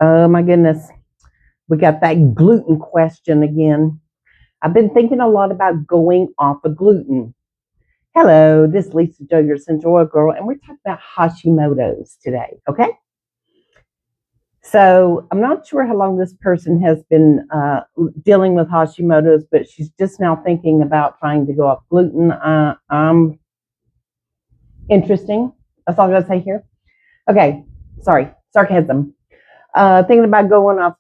Oh my goodness. We got that gluten question again. I've been thinking a lot about going off of gluten. Hello, this is Lisa Joe, your Essential Oil Girl, and we're talking about Hashimoto's today, okay? So I'm not sure how long this person has been dealing with Hashimoto's, but she's just now thinking about trying to go off gluten. Interesting. That's all I'm going to say here. Okay, sorry, sarcasm. Thinking about going off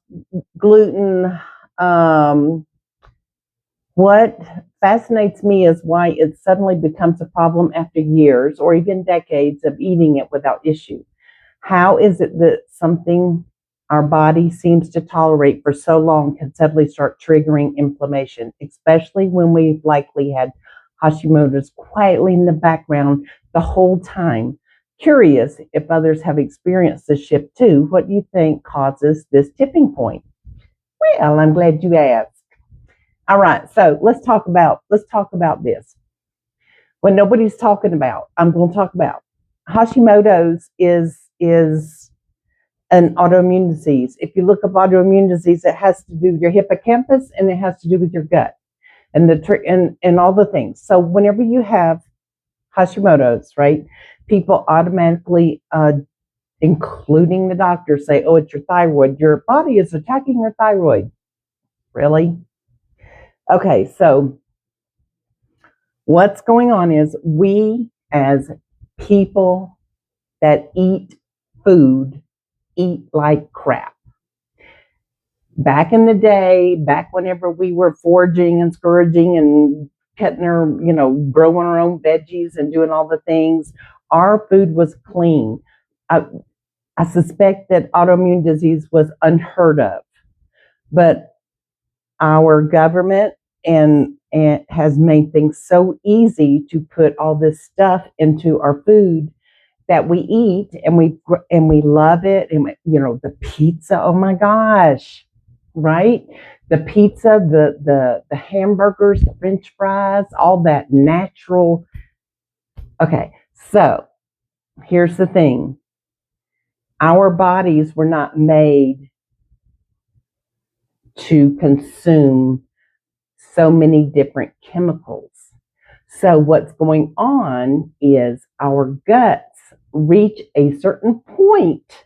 gluten. Um, what fascinates me is why it suddenly becomes a problem after years or even decades of eating it without issue. How is it that something our body seems to tolerate for so long can suddenly start triggering inflammation, especially when we've likely had Hashimoto's quietly in the background the whole time? Curious if others have experienced this shift too. What do you think causes this tipping point? Well, I'm glad you asked. All right, so let's talk about this. What nobody's talking about, I'm going to talk about. Hashimoto's is an autoimmune disease. If you look up autoimmune disease, it has to do with your hippocampus and it has to do with your gut and and all the things. So whenever you have Hashimoto's, right, people automatically, including the doctor, say, "Oh, it's your thyroid. Your body is attacking your thyroid." Really? Okay, so what's going on is we, as people that eat food, eat like crap. Back in the day, back whenever we were foraging and scourging and cutting our, growing our own veggies and doing all the things, our food was clean. I, I suspect that autoimmune disease was unheard of, but our government and has made things so easy to put all this stuff into our food that we eat and we love it, and the pizza, oh my gosh, right? The pizza, the hamburgers, the french fries, all that natural. Okay, so here's the thing. Our bodies were not made to consume so many different chemicals. So what's going on is our guts reach a certain point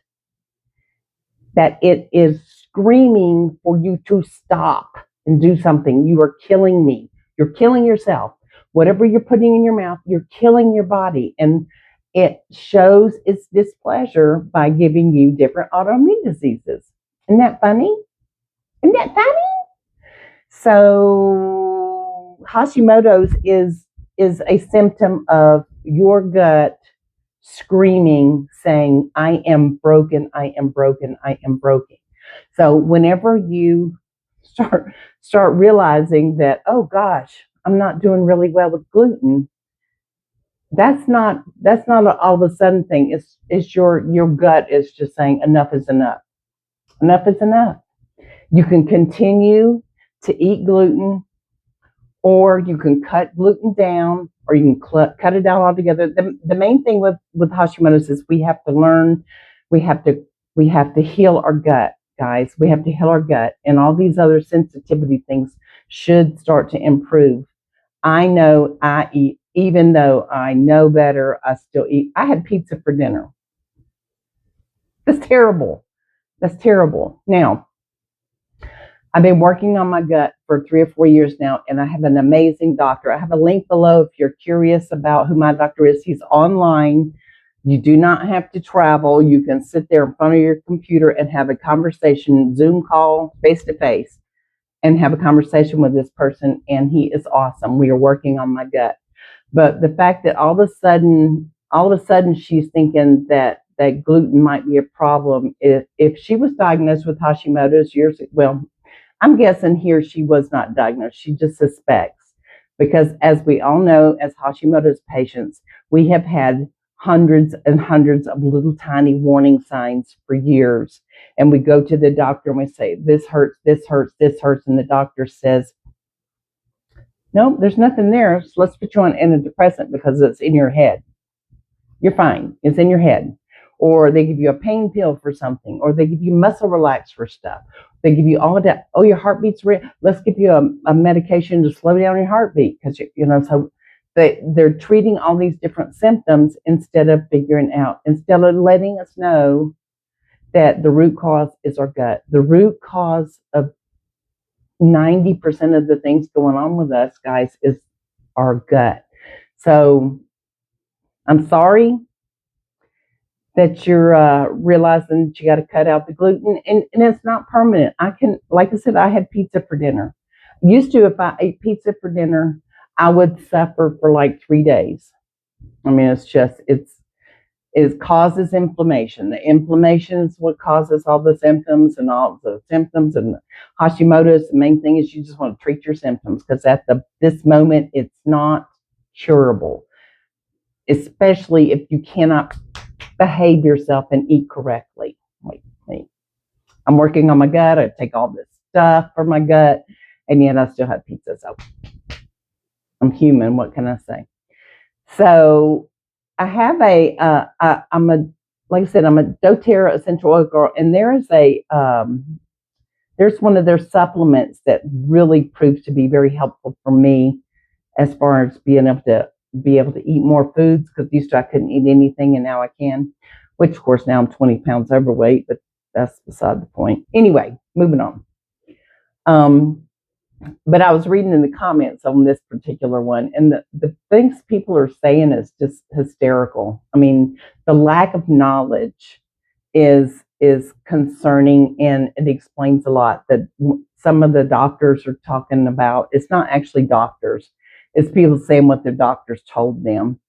that it is screaming for you to stop and do something. You are killing me. You're killing yourself. Whatever you're putting in your mouth, you're killing your body. And it shows its displeasure by giving you different autoimmune diseases. Isn't that funny? Isn't that funny? So Hashimoto's is a symptom of your gut screaming, saying, "I am broken, I am broken, I am broken." So whenever you start realizing that, oh gosh, I'm not doing really well with gluten, that's not all of a sudden thing. It's your gut is just saying enough is enough. Enough is enough. You can continue to eat gluten, or you can cut gluten down, or you can cut it out altogether. The main thing with Hashimoto's is we have to learn, we have to we have to heal our gut, guys. We have to heal our gut, and all these other sensitivity things should start to improve. I know I eat, even though I know better, I still eat. I had pizza for dinner. That's terrible. That's terrible. Now, I've been working on my gut for 3 or 4 years now, and I have an amazing doctor. I have a link below if you're curious about who my doctor is. He's online. You do not have to travel. You can sit there in front of your computer and have a conversation, Zoom call, face to face, and have a conversation with this person. And he is awesome. We are working on my gut. But the fact that all of a sudden she's thinking that gluten might be a problem. If she was diagnosed with Hashimoto's years, well, I'm guessing here she was not diagnosed. She just suspects. Because as we all know, as Hashimoto's patients, we have had hundreds and hundreds of little tiny warning signs for years. And we go to the doctor and we say, "This hurts, this hurts, this hurts." And the doctor says, "No, there's nothing there. So let's put you on antidepressant because it's in your head. You're fine. It's in your head." or they give you a pain pill for something, or they give you muscle relax for stuff. They give you all of that. Oh, your heartbeat's real. Let's give you a medication to slow down your heartbeat because so they're treating all these different symptoms instead of figuring out, instead of letting us know that the root cause is our gut. The root cause of 90% of the things going on with us, guys, is our gut. So I'm sorry that you're realizing that you got to cut out the gluten, and it's not permanent. Like I said, I had pizza for dinner. Used to, if I ate pizza for dinner, I would suffer for like 3 days. I mean, it causes inflammation. The inflammation is what causes all the symptoms and all the symptoms. And Hashimoto's, the main thing is you just want to treat your symptoms because at this moment, it's not curable, especially if you cannot behave yourself and eat correctly. Wait. I'm working on my gut. I take all this stuff for my gut, and yet I still have pizza. So I'm human. What can I say? So I have like I said, I'm a doTERRA essential oil girl, and there's one of their supplements that really proves to be very helpful for me as far as being able to eat more foods, because used to I couldn't eat anything and now I can, which of course now I'm 20 pounds overweight, but that's beside the point. Anyway, moving on. But I was reading in the comments on this particular one, and the things people are saying is just hysterical. I mean, the lack of knowledge is concerning, and it explains a lot. That some of the doctors are talking about, it's not actually doctors, it's people saying what their doctors told them.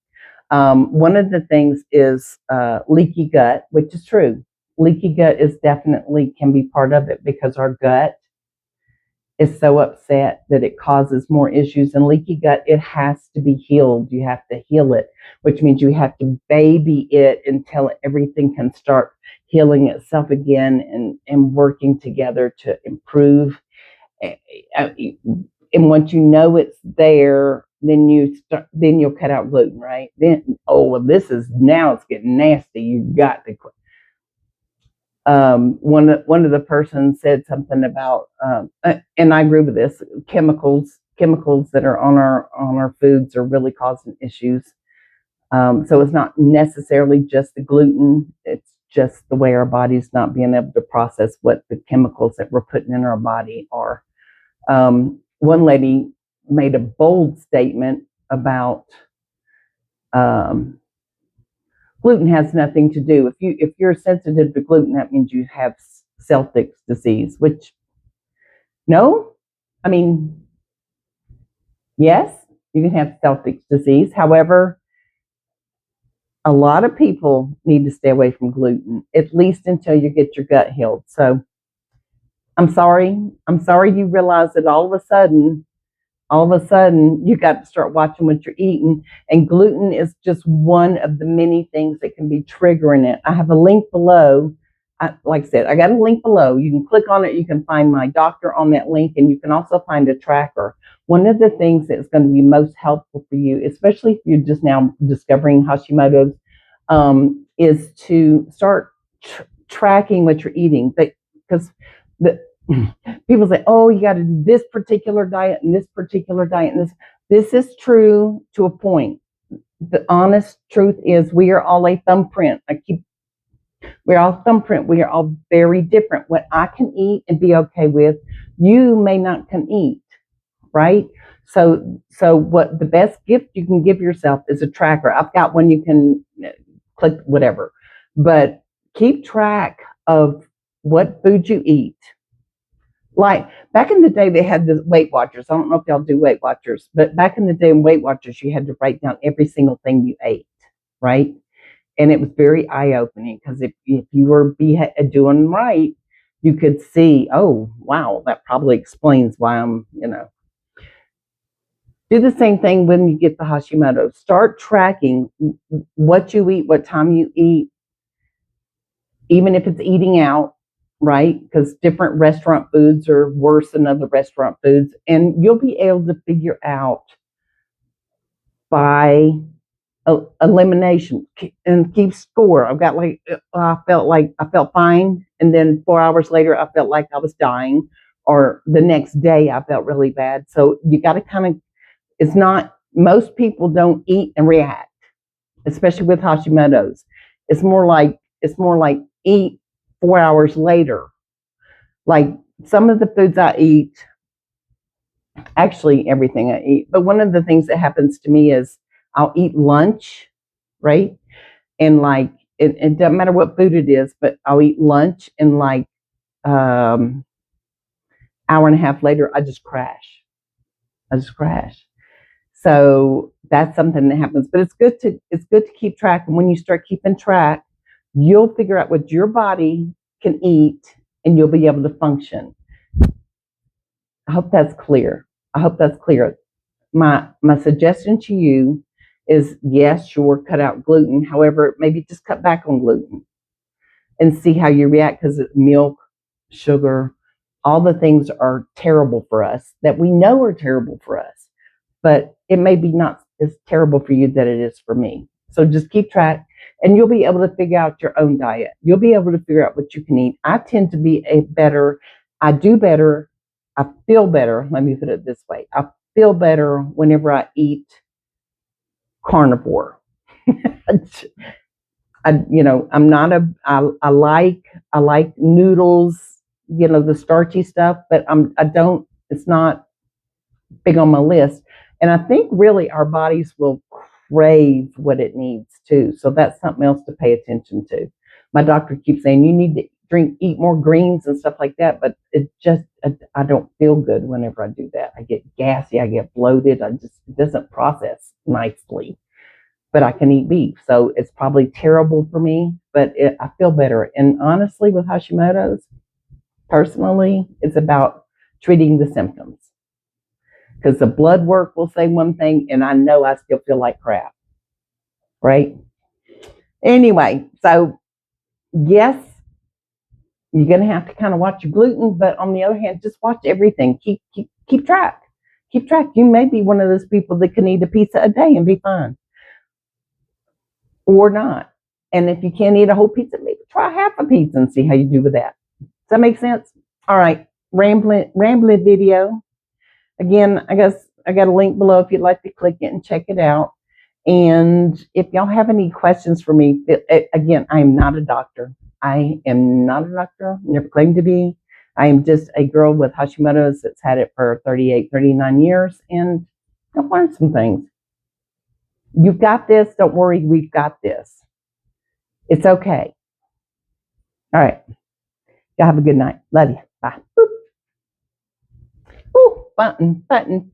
One of the things is leaky gut, which is true. Leaky gut is definitely can be part of it because our gut is so upset that it causes more issues. And leaky gut, it has to be healed. You have to heal it, which means you have to baby it until everything can start healing itself again and working together to improve. And once you know it's there, then you'll cut out gluten, right? Then, oh, well, now it's getting nasty. You got to quit. One of the persons said something about, and I agree with this. Chemicals that are on our foods are really causing issues. So it's not necessarily just the gluten; it's just the way our body's not being able to process what the chemicals that we're putting in our body are. One lady made a bold statement about gluten has nothing to do. If you're sensitive to gluten, that means you have celiac disease. Which, no, I mean, yes, you can have celiac disease. However, a lot of people need to stay away from gluten, at least until you get your gut healed. So I'm sorry you realize that all of a sudden you got to start watching what you're eating, and gluten is just one of the many things that can be triggering it. I have a link below. Like I said, I got a link below. You can click on it. You can find my doctor on that link, and you can also find a tracker. One of the things that's going to be most helpful for you, especially if you're just now discovering Hashimoto's, is to start tracking what you're eating. Because people say, oh, you got to do this particular diet and this particular diet. And this is true to a point. The honest truth is we are all a thumbprint. We're all thumbprint. We are all very different. What I can eat and be okay with, you may not can eat, right? So what the best gift you can give yourself is a tracker. I've got one you can click whatever, but keep track of what food you eat. Like back in the day, they had the Weight Watchers. I don't know if y'all do Weight Watchers, but back in the day in Weight Watchers, you had to write down every single thing you ate, right? And it was very eye-opening because if you were doing right, you could see, oh, wow, that probably explains why I'm, Do the same thing when you get the Hashimoto. Start tracking what you eat, what time you eat, even if it's eating out, right? Because different restaurant foods are worse than other restaurant foods. And you'll be able to figure out by elimination and keep score. I've got like I felt fine, and then 4 hours later I felt like I was dying, or the next day I felt really bad. So you got to kind of. It's not. Most people don't eat and react, especially with Hashimoto's. It's more like eat 4 hours later. Like some of the foods I eat, actually everything I eat, but one of the things that happens to me is I'll eat lunch, right? And like it doesn't matter what food it is, but I'll eat lunch and like um hour and a half later I just crash. I just crash. So that's something that happens. But it's good to keep track. And when you start keeping track, you'll figure out what your body can eat and you'll be able to function. I hope that's clear. I hope that's clear. My suggestion to you is yes, sure, cut out gluten. However, maybe just cut back on gluten and see how you react, because milk, sugar, all the things are terrible for us that we know are terrible for us, but it may be not as terrible for you that it is for me. So just keep track and you'll be able to figure out your own diet. You'll be able to figure out what you can eat. I tend to be I do better, I feel better. Let me put it this way. I feel better whenever I eat carnivore. I'm not I like noodles, the starchy stuff, but I don't, it's not big on my list. And I think really our bodies will crave what it needs too. So that's something else to pay attention to. My doctor keeps saying you need to eat more greens and stuff like that, but I don't feel good whenever I do that. I get gassy, I get bloated. It doesn't process nicely. But I can eat beef, so it's probably terrible for me. But I feel better. And honestly, with Hashimoto's, personally, it's about treating the symptoms, because the blood work will say one thing, and I know I still feel like crap, right? Anyway, so yes, you're going to have to kind of watch your gluten, but on the other hand, just watch everything. Keep track. Keep track. You may be one of those people that can eat a pizza a day and be fine, or not. And if you can't eat a whole pizza, maybe try half a pizza and see how you do with that. Does that make sense? All right, rambling video. Again, I guess I got a link below if you'd like to click it and check it out. And if y'all have any questions for me, again, I am not a doctor. I am not a doctor, never claimed to be. I am just a girl with Hashimoto's that's had it for 38, 39 years, and I've learned some things. You've got this. Don't worry, we've got this. It's okay. All right. Y'all have a good night. Love you. Bye. Boop. Ooh, button.